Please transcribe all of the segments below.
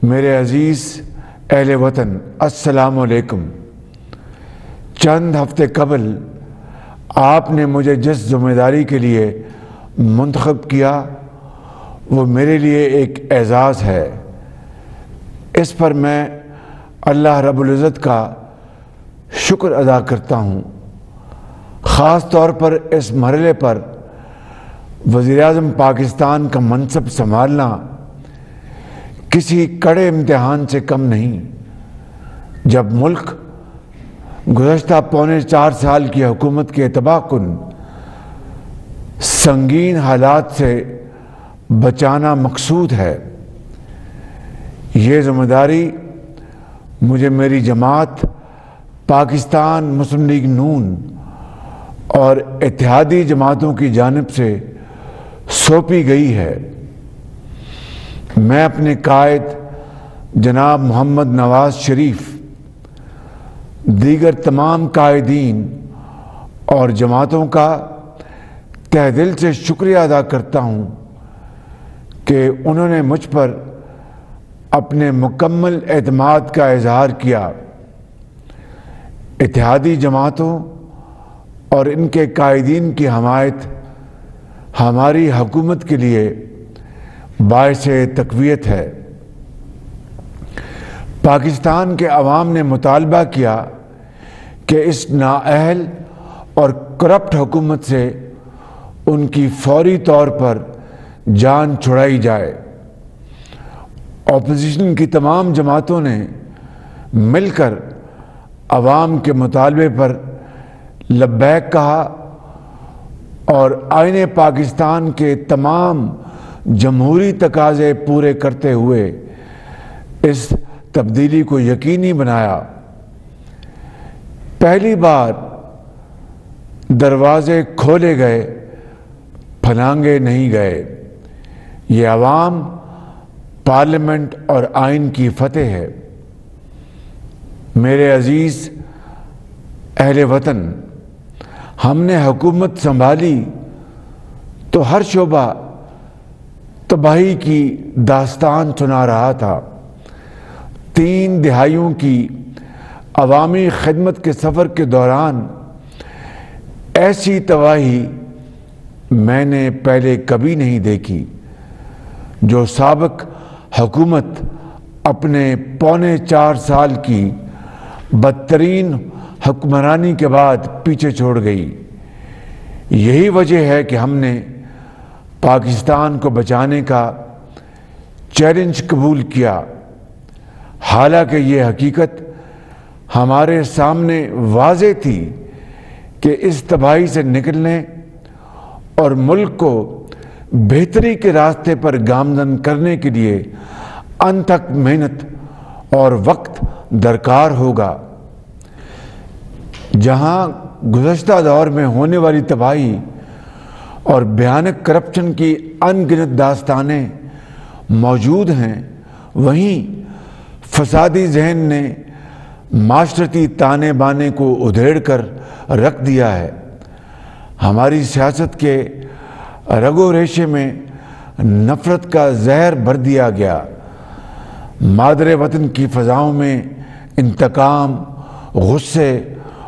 میرے عزیز اہل وطن، السلام علیکم۔ چند ہفتے قبل آپ نے مجھے جس ذمہ داری کے لیے منتخب کیا وہ میرے لیے ایک اعزاز ہے۔ اس پر میں اللہ رب العزت کا شکر ادا کرتا ہوں۔ خاص طور پر اس مرحلے پر وزیر اعظم پاکستان کا منصب سنبھالنا کسی کڑے امتحان سے کم نہیں، جب ملک گزشتہ پونے 4 سال کی حکومت کے تباہ کن سنگین حالات سے بچانا مقصود ہے۔ یہ ذمہ داری مجھے میری جماعت پاکستان مسلم لیگ نون اور اتحادی جماعتوں کی جانب سے سونپی گئی ہے۔ میں اپنے قائد جناب محمد نواز شریف، دیگر تمام قائدین اور جماعتوں کا تہ دل سے شکریہ ادا کرتا ہوں کہ انہوں نے مجھ پر اپنے مکمل اعتماد کا اظہار کیا۔ اتحادی جماعتوں اور ان کے قائدین کی حمایت ہماری حکومت کے لیے باعث تقویت ہے۔ پاکستان کے عوام نے مطالبہ کیا کہ اس نااہل اور کرپٹ حکومت سے ان کی فوری طور پر جان چھڑائی جائے۔ اپوزیشن کی تمام جماعتوں نے مل کر عوام کے مطالبے پر لبیک کہا اور آئین پاکستان کے تمام جمہوری تقاضے پورے کرتے ہوئے اس تبدیلی کو یقینی بنایا۔ پہلی بار دروازے کھولے گئے، پھلانگے نہیں گئے۔ یہ عوام، پارلیمنٹ اور آئین کی فتح ہے۔ میرے عزیز اہل وطن، ہم نے حکومت سنبھالی تو ہر شعبہ تباہی کی داستان سنا رہا تھا۔ 3 دہائیوں کی عوامی خدمت کے سفر کے دوران ایسی تباہی میں نے پہلے کبھی نہیں دیکھی، جو سابق حکومت اپنے پونے 4 سال کی بدترین حکمرانی کے بعد پیچھے چھوڑ گئی۔ یہی وجہ ہے کہ ہم نے پاکستان کو بچانے کا چیلنج قبول کیا، حالانکہ یہ حقیقت ہمارے سامنے واضح تھی کہ اس تباہی سے نکلنے اور ملک کو بہتری کے راستے پر گامزن کرنے کے لیے انتھک محنت اور وقت درکار ہوگا۔ جہاں گزشتہ دور میں ہونے والی تباہی اور بھیانک کرپشن کی ان گنت داستانیں موجود ہیں، وہیں فسادی ذہن نے معاشرتی تانے بانے کو ادھیڑ کر رکھ دیا ہے۔ ہماری سیاست کے رگ و ریشے میں نفرت کا زہر بھر دیا گیا۔ مادر وطن کی فضاؤں میں انتقام، غصے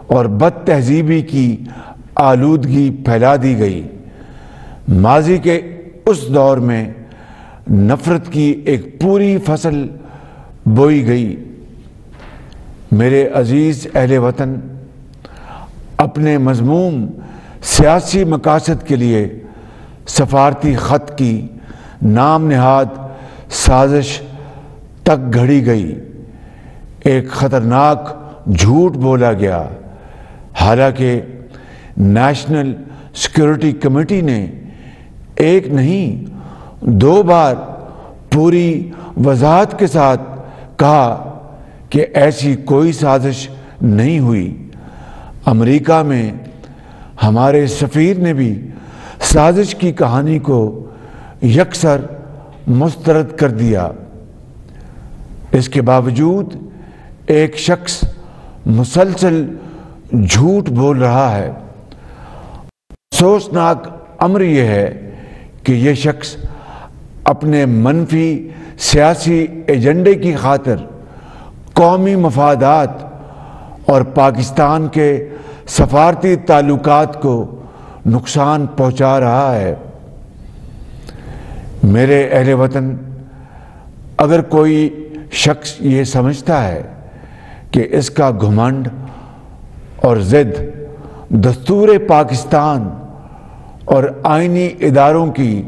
اور بد تہذیبی کی آلودگی پھیلا دی گئی۔ ماضی کے اس دور میں نفرت کی ایک پوری فصل بوئی گئی۔ میرے عزیز اہل وطن، اپنے مذموم سیاسی مقاصد کے لیے سفارتی خط کی نام نہاد سازش تک گھڑی گئی۔ ایک خطرناک جھوٹ بولا گیا، حالانکہ نیشنل سیکورٹی کمیٹی نے ایک نہیں 2 بار پوری وضاحت کے ساتھ کہا کہ ایسی کوئی سازش نہیں ہوئی۔ امریکہ میں ہمارے سفیر نے بھی سازش کی کہانی کو یکسر مسترد کر دیا۔ اس کے باوجود ایک شخص مسلسل جھوٹ بول رہا ہے۔ افسوسناک امر یہ ہے کہ یہ شخص اپنے منفی سیاسی ایجنڈے کی خاطر قومی مفادات اور پاکستان کے سفارتی تعلقات کو نقصان پہنچا رہا ہے۔ میرے اہل وطن، اگر کوئی شخص یہ سمجھتا ہے کہ اس کا گھمنڈ اور ضد دستور پاکستان اور آئینی اداروں کی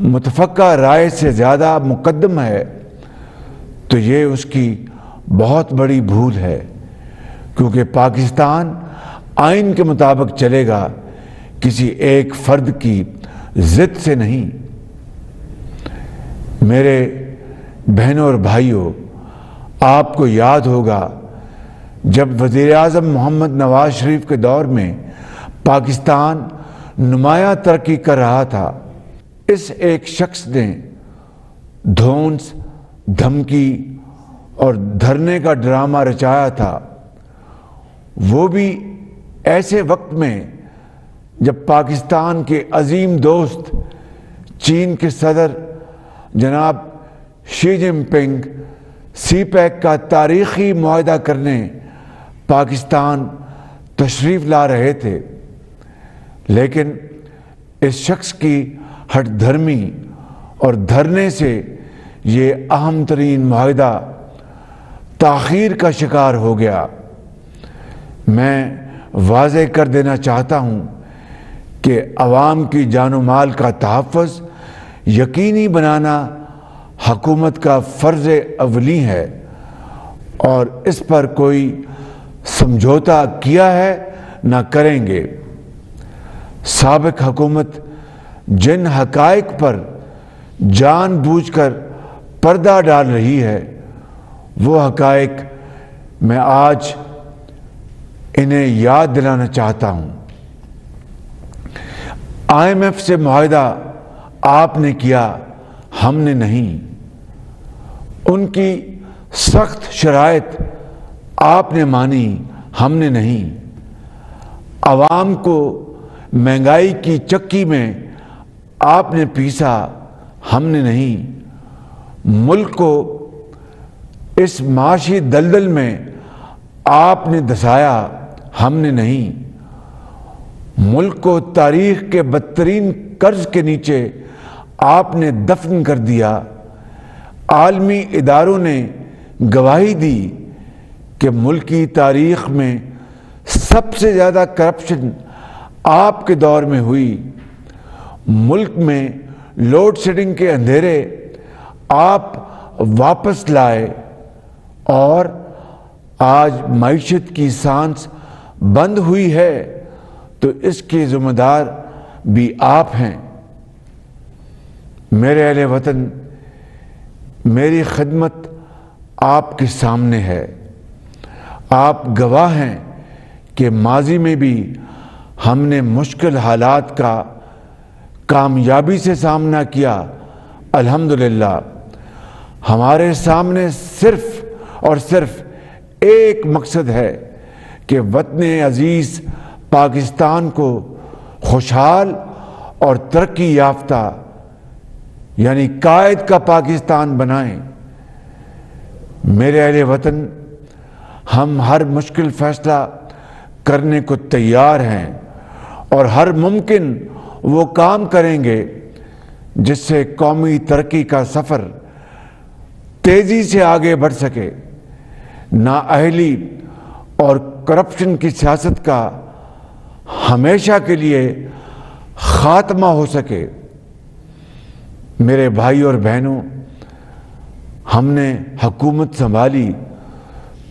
متفقہ رائے سے زیادہ مقدم ہے تو یہ اس کی بہت بڑی بھول ہے، کیونکہ پاکستان آئین کے مطابق چلے گا، کسی ایک فرد کی ضد سے نہیں۔ میرے بہنوں اور بھائیوں، آپ کو یاد ہوگا جب وزیر اعظم محمد نواز شریف کے دور میں پاکستان نمایاں ترقی کر رہا تھا، اس ایک شخص نے دھونس، دھمکی اور دھرنے کا ڈرامہ رچایا تھا، وہ بھی ایسے وقت میں جب پاکستان کے عظیم دوست چین کے صدر جناب شی جن پنگ سی پیک کا تاریخی معاہدہ کرنے پاکستان تشریف لا رہے تھے، لیکن اس شخص کی ہٹ دھرمی اور دھرنے سے یہ اہم ترین معاہدہ تاخیر کا شکار ہو گیا۔ میں واضح کر دینا چاہتا ہوں کہ عوام کی جان و مال کا تحفظ یقینی بنانا حکومت کا فرض اولی ہے، اور اس پر کوئی سمجھوتا کیا ہے نہ کریں گے۔ سابق حکومت جن حقائق پر جان بوجھ کر پردہ ڈال رہی ہے، وہ حقائق میں آج انہیں یاد دلانا چاہتا ہوں۔ IMF سے معاہدہ آپ نے کیا، ہم نے نہیں۔ ان کی سخت شرائط آپ نے مانی، ہم نے نہیں۔ عوام کو مہنگائی کی چکی میں آپ نے پیسا، ہم نے نہیں۔ ملک کو اس معاشی دلدل میں آپ نے دھسایا، ہم نے نہیں۔ ملک کو تاریخ کے بدترین قرض کے نیچے آپ نے دفن کر دیا۔ عالمی اداروں نے گواہی دی کہ ملکی تاریخ میں سب سے زیادہ کرپشن آپ کے دور میں ہوئی۔ ملک میں لوڈ شیڈنگ کے اندھیرے آپ واپس لائے، اور آج معیشت کی سانس بند ہوئی ہے تو اس کے ذمہ دار بھی آپ ہیں۔ میرے اہل وطن، میری خدمت آپ کے سامنے ہے۔ آپ گواہ ہیں کہ ماضی میں بھی ہم نے مشکل حالات کا کامیابی سے سامنا کیا۔ الحمدللہ ہمارے سامنے صرف اور صرف ایک مقصد ہے کہ وطن عزیز پاکستان کو خوشحال اور ترقی یافتہ، یعنی قائد کا پاکستان بنائیں۔ میرے اہل وطن، ہم ہر مشکل فیصلہ کرنے کو تیار ہیں اور ہر ممکن وہ کام کریں گے جس سے قومی ترقی کا سفر تیزی سے آگے بڑھ سکے، نااہلی اور کرپشن کی سیاست کا ہمیشہ کے لیے خاتمہ ہو سکے۔ میرے بھائی اور بہنوں، ہم نے حکومت سنبھالی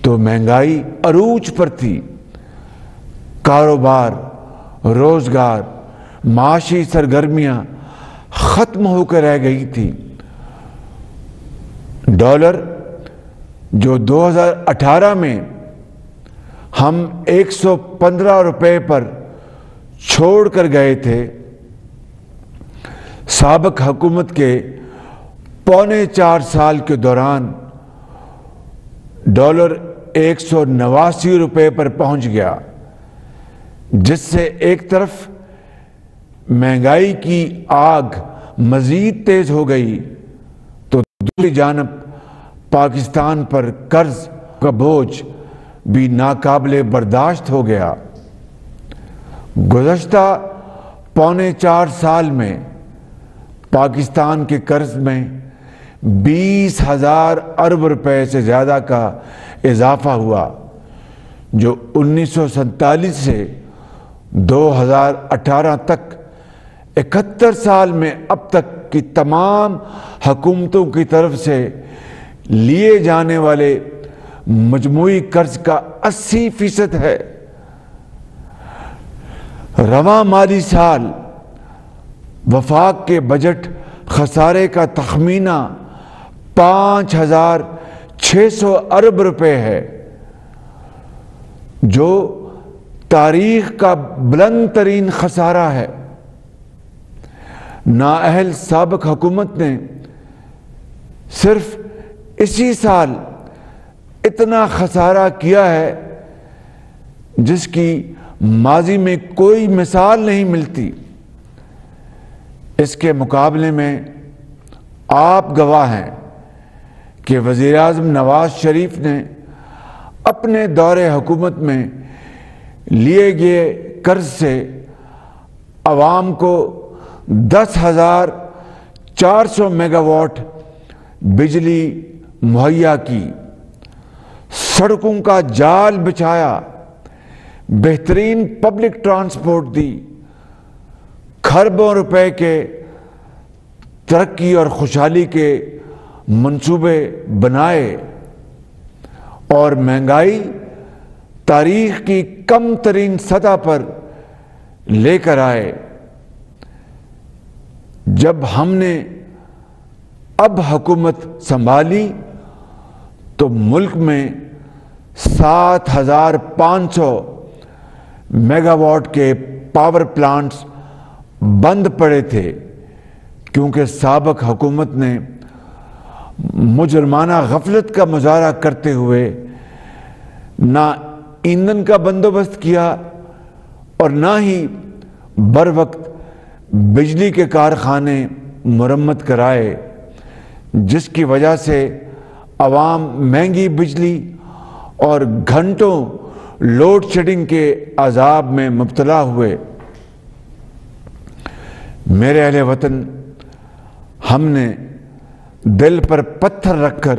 تو مہنگائی عروج پر تھی، کاروبار، روزگار، معاشی سرگرمیاں ختم ہو کر رہ گئی تھی۔ ڈالر جو 2018 میں ہم 115 روپے پر چھوڑ کر گئے تھے، سابق حکومت کے پونے 4 سال کے دوران ڈالر 189 روپے پر پہنچ گیا، جس سے ایک طرف مہنگائی کی آگ مزید تیز ہو گئی دوسری جانب پاکستان پر قرض کا بوجھ بھی ناقابل برداشت ہو گیا۔ گزشتہ پونے 4 سال میں پاکستان کے قرض میں 20,000 ارب روپے سے زیادہ کا اضافہ ہوا، جو 1947 سے 2018 تک 71 سال میں اب تک کی تمام حکومتوں کی طرف سے لیے جانے والے مجموعی قرض کا 80% ہے۔ رواں مالی سال وفاق کے بجٹ خسارے کا تخمینہ 5,600 ارب روپے ہے، جو تاریخ کا بلند ترین خسارہ ہے۔ نااہل سابق حکومت نے صرف اسی سال اتنا خسارہ کیا ہے جس کی ماضی میں کوئی مثال نہیں ملتی۔ اس کے مقابلے میں آپ گواہ ہیں کہ وزیر اعظم نواز شریف نے اپنے دور حکومت میں لیے گئے قرض سے عوام کو 10,400 میگا واٹ بجلی مہیا کی، سڑکوں کا جال بچھایا، بہترین پبلک ٹرانسپورٹ دی، کھربوں روپے کے ترقی اور خوشحالی کے منصوبے بنائے، اور مہنگائی تاریخ کی کم ترین سطح پر لے کر آئے۔ جب ہم نے اب حکومت سنبھالی تو ملک میں 7,500 میگا واٹ کے پاور پلانٹس بند پڑے تھے، کیونکہ سابق حکومت نے مجرمانہ غفلت کا مظاہرہ کرتے ہوئے نہ ایندھن کا بندوبست کیا اور نہ ہی بروقت بجلی کے کارخانے مرمت کرائے، جس کی وجہ سے عوام مہنگی بجلی اور گھنٹوں لوڈ شیڈنگ کے عذاب میں مبتلا ہوئے۔ میرے اہل وطن، ہم نے دل پر پتھر رکھ کر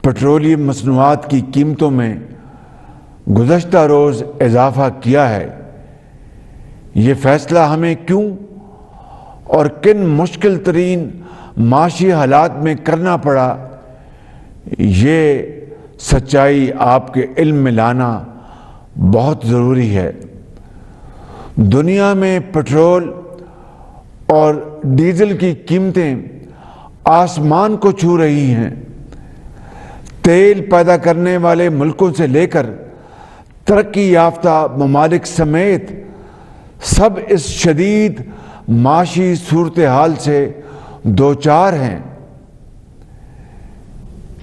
پیٹرولیم مصنوعات کی قیمتوں میں گزشتہ روز اضافہ کیا ہے۔ یہ فیصلہ ہمیں کیوں اور کن مشکل ترین معاشی حالات میں کرنا پڑا، یہ سچائی آپ کے علم میں لانا بہت ضروری ہے۔ دنیا میں پیٹرول اور ڈیزل کی قیمتیں آسمان کو چھو رہی ہیں۔ تیل پیدا کرنے والے ملکوں سے لے کر ترقی یافتہ ممالک سمیت سب اس شدید معاشی صورتحال سے دوچار ہیں،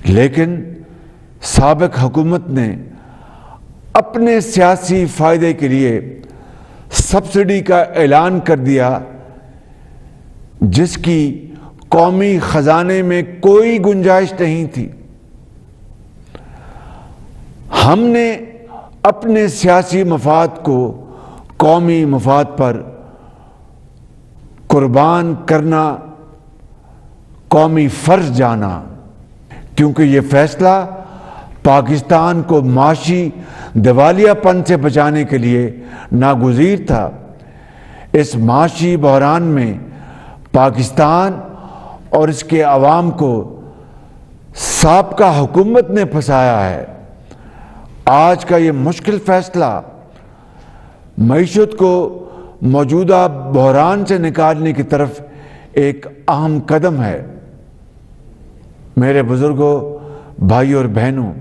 لیکن سابق حکومت نے اپنے سیاسی فائدے کے لیے سبسڈی کا اعلان کر دیا، جس کی قومی خزانے میں کوئی گنجائش نہیں تھی۔ ہم نے اپنے سیاسی مفاد کو قومی مفاد پر قربان کرنا قومی فرض جانا، کیونکہ یہ فیصلہ پاکستان کو معاشی دیوالیہ پن سے بچانے کے لیے ناگزیر تھا۔ اس معاشی بحران میں پاکستان اور اس کے عوام کو سابقہ حکومت نے پھنسایا ہے۔ آج کا یہ مشکل فیصلہ معیشت کو موجودہ بحران سے نکالنے کی طرف ایک اہم قدم ہے۔ میرے بزرگوں، بھائیوں اور بہنوں،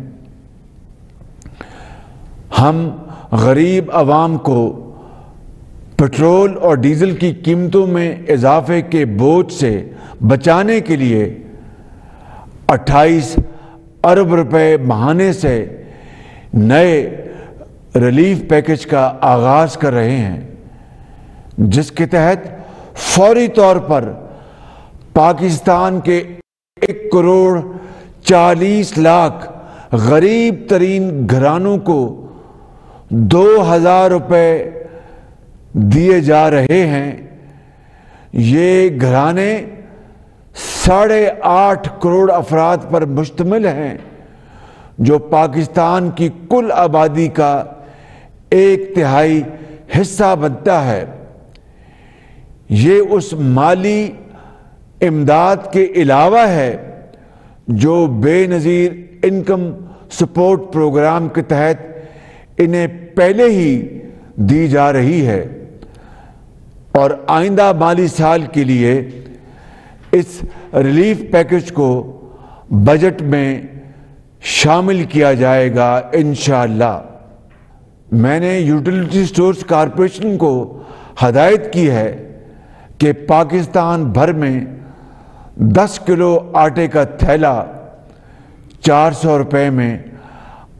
ہم غریب عوام کو پیٹرول اور ڈیزل کی قیمتوں میں اضافے کے بوجھ سے بچانے کے لیے 28 ارب روپے ماہانے سے نئے ریلیف پیکج کا آغاز کر رہے ہیں، جس کے تحت فوری طور پر پاکستان کے 1,40,00,000 غریب ترین گھرانوں کو 2,000 روپے دیے جا رہے ہیں۔ یہ گھرانے 8.5 کروڑ افراد پر مشتمل ہیں، جو پاکستان کی کل آبادی کا 1/3 حصہ بنتا ہے۔ یہ اس مالی امداد کے علاوہ ہے جو بے نظیر انکم سپورٹ پروگرام کے تحت انہیں پہلے ہی دی جا رہی ہے، اور آئندہ مالی سال کے لیے اس ریلیف پیکج کو بجٹ میں شامل کیا جائے گا انشاءاللہ۔ میں نے یوٹیلیٹی سٹورز کارپوریشن کو ہدایت کی ہے کہ پاکستان بھر میں 10 کلو آٹے کا تھیلا 400 روپے میں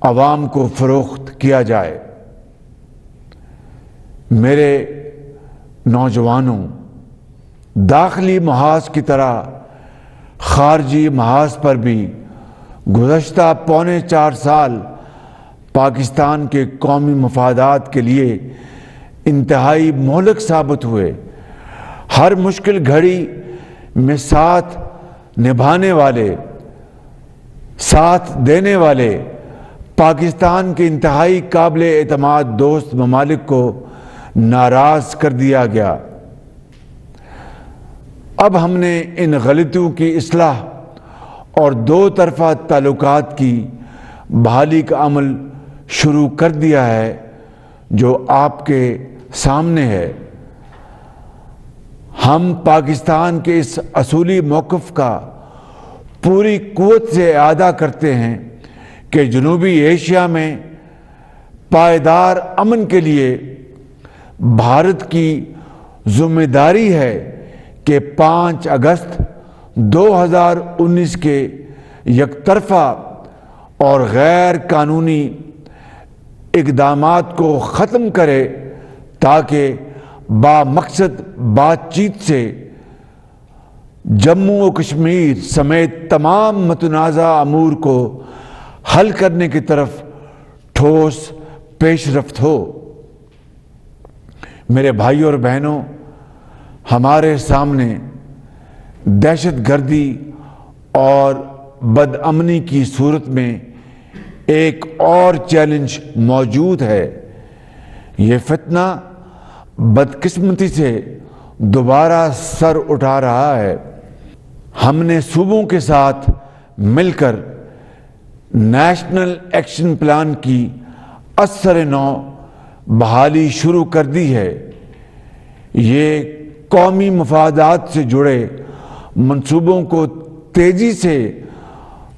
عوام کو فروخت کیا جائے۔ میرے نوجوانوں، داخلی محاذ کی طرح خارجی محاذ پر بھی گزشتہ 4.25 سال پاکستان کے قومی مفادات کے لیے انتہائی مہلک ثابت ہوئے۔ ہر مشکل گھڑی میں ساتھ نبھانے والے، ساتھ دینے والے پاکستان کے انتہائی قابل اعتماد دوست ممالک کو ناراض کر دیا گیا۔ اب ہم نے ان غلطیوں کی اصلاح اور دو طرفہ تعلقات کی بحالی کا عمل شروع کر دیا ہے، جو آپ کے سامنے ہے۔ ہم پاکستان کے اس اصولی موقف کا پوری قوت سے اعادہ کرتے ہیں کہ جنوبی ایشیا میں پائیدار امن کے لیے بھارت کی ذمہ داری ہے کہ 5 اگست 2019 کے یک طرفہ اور غیر قانونی اقدامات کو ختم کرے، تاکہ بامقصد بات چیت سے جموں و کشمیر سمیت تمام متنازع امور کو حل کرنے کی طرف ٹھوس پیش رفت ہو۔ میرے بھائیوں اور بہنوں، ہمارے سامنے دہشت گردی اور بدامنی کی صورت میں ایک اور چیلنج موجود ہے۔ یہ فتنہ بدقسمتی سے دوبارہ سر اٹھا رہا ہے۔ ہم نے صوبوں کے ساتھ مل کر نیشنل ایکشن پلان کی اثر نو بحالی شروع کر دی ہے۔ یہ قومی مفادات سے جڑے منصوبوں کو تیزی سے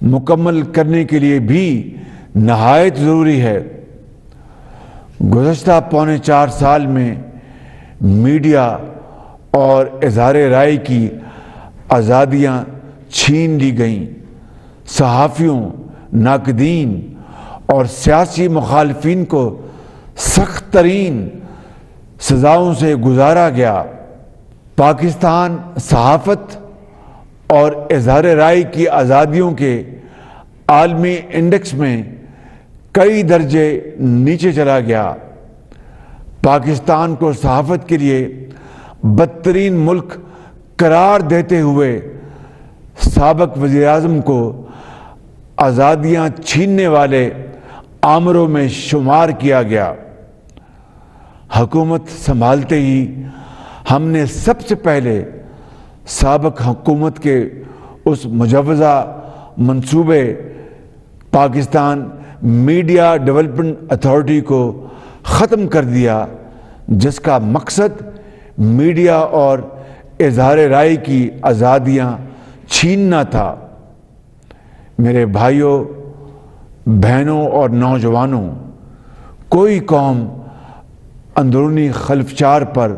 مکمل کرنے کے لیے بھی نہایت ضروری ہے۔ گزشتہ 4.25 سال میں میڈیا اور اظہار رائے کی آزادیاں چھین لی گئیں۔ صحافیوں، ناقدین اور سیاسی مخالفین کو سخت ترین سزاؤں سے گزارا گیا۔ پاکستان صحافت اور اظہار رائے کی آزادیوں کے عالمی انڈیکس میں کئی درجے نیچے چلا گیا۔ پاکستان کو صحافت کے لیے بدترین ملک قرار دیتے ہوئے سابق وزیر اعظم کو آزادیاں چھیننے والے آمروں میں شمار کیا گیا۔ حکومت سنبھالتے ہی ہم نے سب سے پہلے سابق حکومت کے اس مجوزہ منصوبے پاکستان میڈیا ڈیولپمنٹ اتھارٹی کو ختم کر دیا، جس کا مقصد میڈیا اور اظہار رائے کی آزادیاں چھیننا تھا۔ میرے بھائیوں، بہنوں اور نوجوانوں، کوئی قوم اندرونی خلفشار پر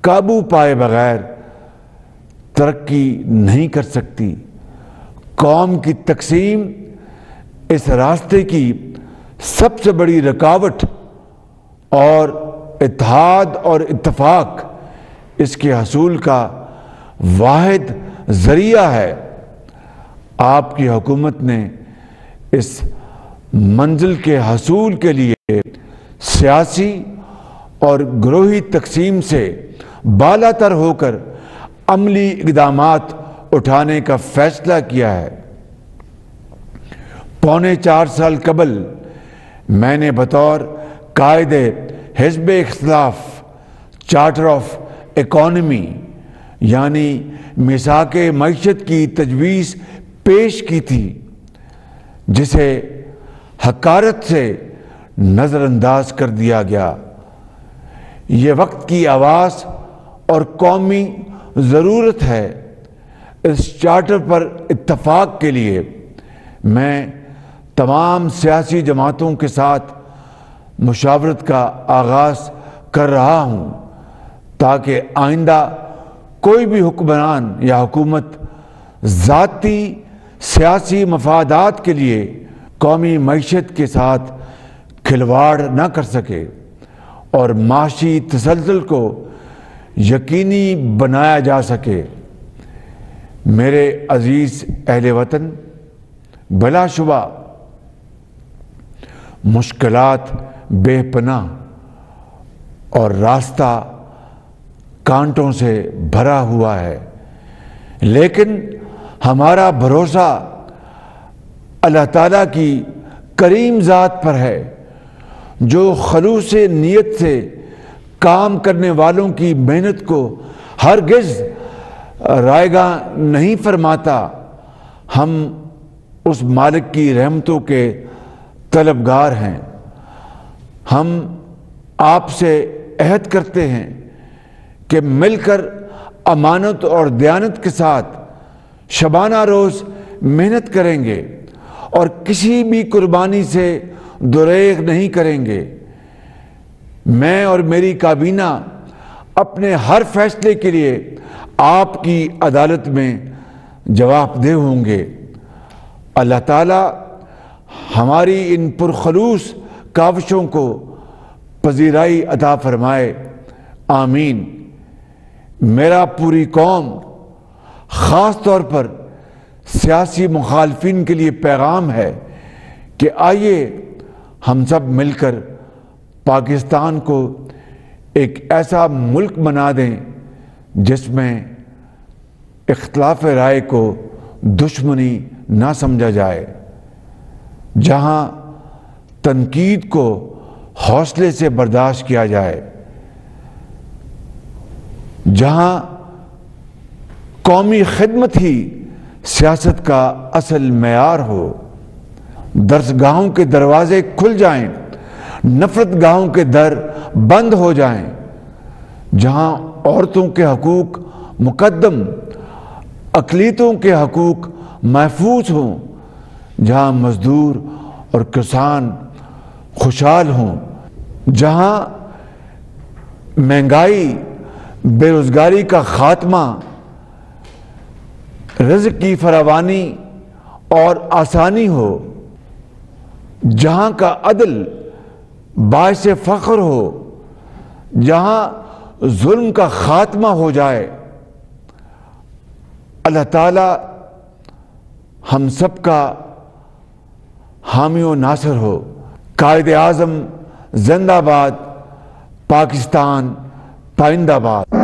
قابو پائے بغیر ترقی نہیں کر سکتی۔ قوم کی تقسیم اس راستے کی سب سے بڑی رکاوٹ اور اتحاد اور اتفاق اس کے حصول کا واحد ذریعہ ہے۔ آپ کی حکومت نے اس منزل کے حصول کے لیے سیاسی اور گروہی تقسیم سے بالا تر ہو کر عملی اقدامات اٹھانے کا فیصلہ کیا ہے۔ 4.25 سال قبل میں نے بطور قائد حزب اختلاف چارٹر آف اکانومی یعنی میثاق معیشت کی تجویز پیش کی تھی، جسے حقارت سے نظر انداز کر دیا گیا۔ یہ وقت کی آواز اور قومی ضرورت ہے۔ اس چارٹر پر اتفاق کے لیے میں تمام سیاسی جماعتوں کے ساتھ مشاورت کا آغاز کر رہا ہوں تاکہ آئندہ کوئی بھی حکمران یا حکومت ذاتی سیاسی مفادات کے لیے قومی معیشت کے ساتھ کھلواڑ نہ کر سکے اور معاشی تسلسل کو یقینی بنایا جا سکے۔ میرے عزیز اہل وطن، بلا شبہ مشکلات بے پناہ اور راستہ کانٹوں سے بھرا ہوا ہے، لیکن ہمارا بھروسہ اللہ تعالیٰ کی کریم ذات پر ہے، جو خلوص نیت سے کام کرنے والوں کی محنت کو ہرگز رائیگاں نہیں فرماتا۔ ہم اس مالک کی رحمتوں کے طلبگار ہیں۔ ہم آپ سے عہد کرتے ہیں کہ مل کر امانت اور دیانت کے ساتھ شبانہ روز محنت کریں گے اور کسی بھی قربانی سے دریغ نہیں کریں گے۔ میں اور میری کابینہ اپنے ہر فیصلے کے لیے آپ کی عدالت میں جواب دہ ہوں گے۔ اللہ تعالیٰ ہماری ان پرخلوص کاوشوں کو پذیرائی عطا فرمائے، آمین۔ میرا پوری قوم، خاص طور پر سیاسی مخالفین کے لیے پیغام ہے کہ آئیے ہم سب مل کر پاکستان کو ایک ایسا ملک بنا دیں جس میں اختلاف رائے کو دشمنی نہ سمجھا جائے، جہاں تنقید کو حوصلے سے برداشت کیا جائے، جہاں قومی خدمت ہی سیاست کا اصل معیار ہو۔ درسگاہوں کے دروازے کھل جائیں، نفرت گاہوں کے در بند ہو جائیں، جہاں عورتوں کے حقوق مقدم، اقلیتوں کے حقوق محفوظ ہوں، جہاں مزدور اور کسان خوشحال ہوں، جہاں مہنگائی، بے روزگاری کا خاتمہ، رزق کی فراوانی اور آسانی ہو، جہاں کا عدل باعث فخر ہو، جہاں ظلم کا خاتمہ ہو جائے۔ اللہ تعالی ہم سب کا حامی و ناصر ہو۔ قائد اعظم زندہ باد، پاکستان پائندہ باد۔